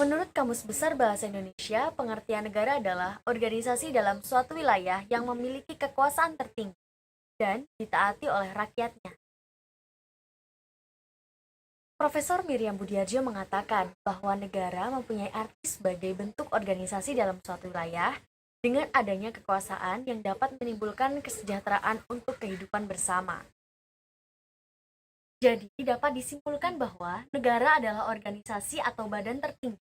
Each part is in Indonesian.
Menurut Kamus Besar Bahasa Indonesia, pengertian negara adalah organisasi dalam suatu wilayah yang memiliki kekuasaan tertinggi dan ditaati oleh rakyatnya. Profesor Miriam Budiarjo mengatakan bahwa negara mempunyai arti sebagai bentuk organisasi dalam suatu wilayah dengan adanya kekuasaan yang dapat menimbulkan kesejahteraan untuk kehidupan bersama. Jadi, dapat disimpulkan bahwa negara adalah organisasi atau badan tertinggi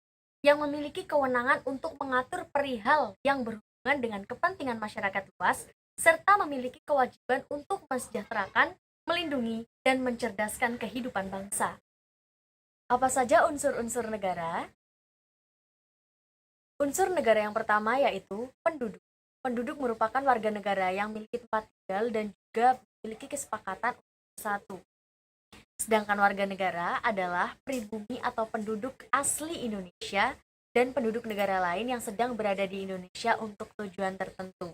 yang memiliki kewenangan untuk mengatur perihal yang berhubungan dengan kepentingan masyarakat luas, serta memiliki kewajiban untuk mensejahterakan, melindungi, dan mencerdaskan kehidupan bangsa. Apa saja unsur-unsur negara? Unsur negara yang pertama yaitu penduduk. Penduduk merupakan warga negara yang memiliki tempat tinggal dan juga memiliki kesepakatan untuk bersatu. Sedangkan warga negara adalah pribumi atau penduduk asli Indonesia dan penduduk negara lain yang sedang berada di Indonesia untuk tujuan tertentu.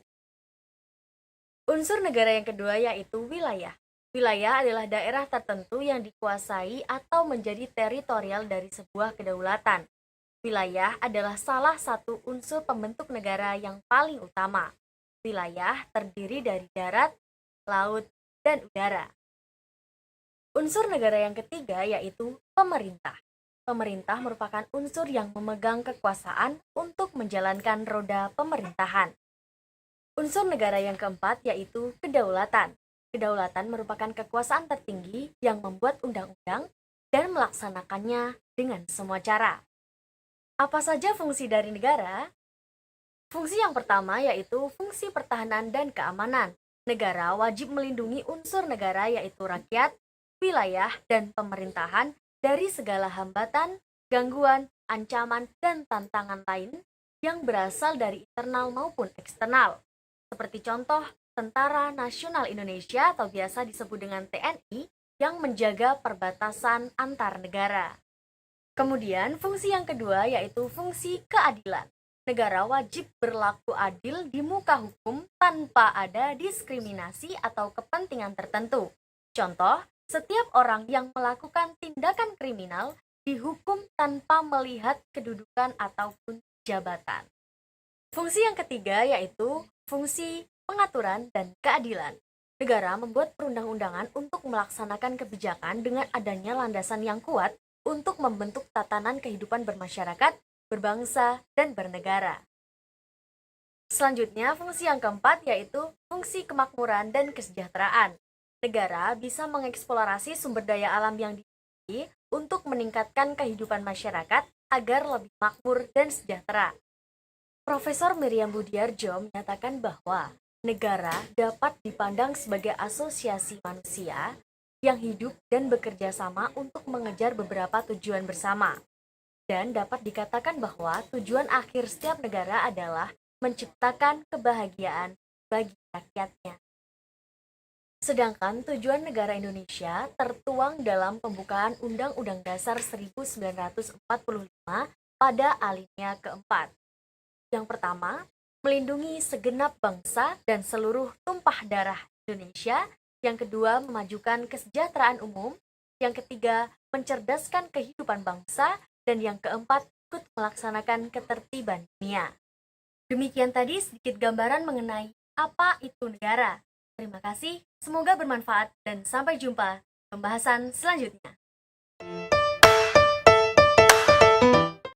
Unsur negara yang kedua yaitu wilayah. Wilayah adalah daerah tertentu yang dikuasai atau menjadi teritorial dari sebuah kedaulatan. Wilayah adalah salah satu unsur pembentuk negara yang paling utama. Wilayah terdiri dari darat, laut, dan udara. Unsur negara yang ketiga yaitu pemerintah. Pemerintah merupakan unsur yang memegang kekuasaan untuk menjalankan roda pemerintahan. Unsur negara yang keempat yaitu kedaulatan. Kedaulatan merupakan kekuasaan tertinggi yang membuat undang-undang dan melaksanakannya dengan semua cara. Apa saja fungsi dari negara? Fungsi yang pertama yaitu fungsi pertahanan dan keamanan. Negara wajib melindungi unsur negara yaitu rakyat, wilayah, dan pemerintahan dari segala hambatan, gangguan, ancaman, dan tantangan lain yang berasal dari internal maupun eksternal. Seperti contoh, Tentara Nasional Indonesia atau biasa disebut dengan TNI yang menjaga perbatasan antar negara. Kemudian, fungsi yang kedua yaitu fungsi keadilan. Negara wajib berlaku adil di muka hukum tanpa ada diskriminasi atau kepentingan tertentu. Contoh, setiap orang yang melakukan tindakan kriminal dihukum tanpa melihat kedudukan ataupun jabatan. Fungsi yang ketiga yaitu fungsi pengaturan dan keadilan. Negara membuat perundang-undangan untuk melaksanakan kebijakan dengan adanya landasan yang kuat untuk membentuk tatanan kehidupan bermasyarakat, berbangsa, dan bernegara. Selanjutnya, fungsi yang keempat yaitu fungsi kemakmuran dan kesejahteraan. Negara bisa mengeksplorasi sumber daya alam yang dimiliki untuk meningkatkan kehidupan masyarakat agar lebih makmur dan sejahtera. Profesor Miriam Budiarjo menyatakan bahwa negara dapat dipandang sebagai asosiasi manusia yang hidup dan bekerja sama untuk mengejar beberapa tujuan bersama. Dan dapat dikatakan bahwa tujuan akhir setiap negara adalah menciptakan kebahagiaan bagi rakyatnya. Sedangkan tujuan negara Indonesia tertuang dalam pembukaan Undang-Undang Dasar 1945 pada alinea keempat. Yang pertama, melindungi segenap bangsa dan seluruh tumpah darah Indonesia. Yang kedua, memajukan kesejahteraan umum. Yang ketiga, mencerdaskan kehidupan bangsa. Dan yang keempat, ikut melaksanakan ketertiban dunia. Demikian tadi sedikit gambaran mengenai apa itu negara. Terima kasih, semoga bermanfaat dan sampai jumpa pembahasan selanjutnya.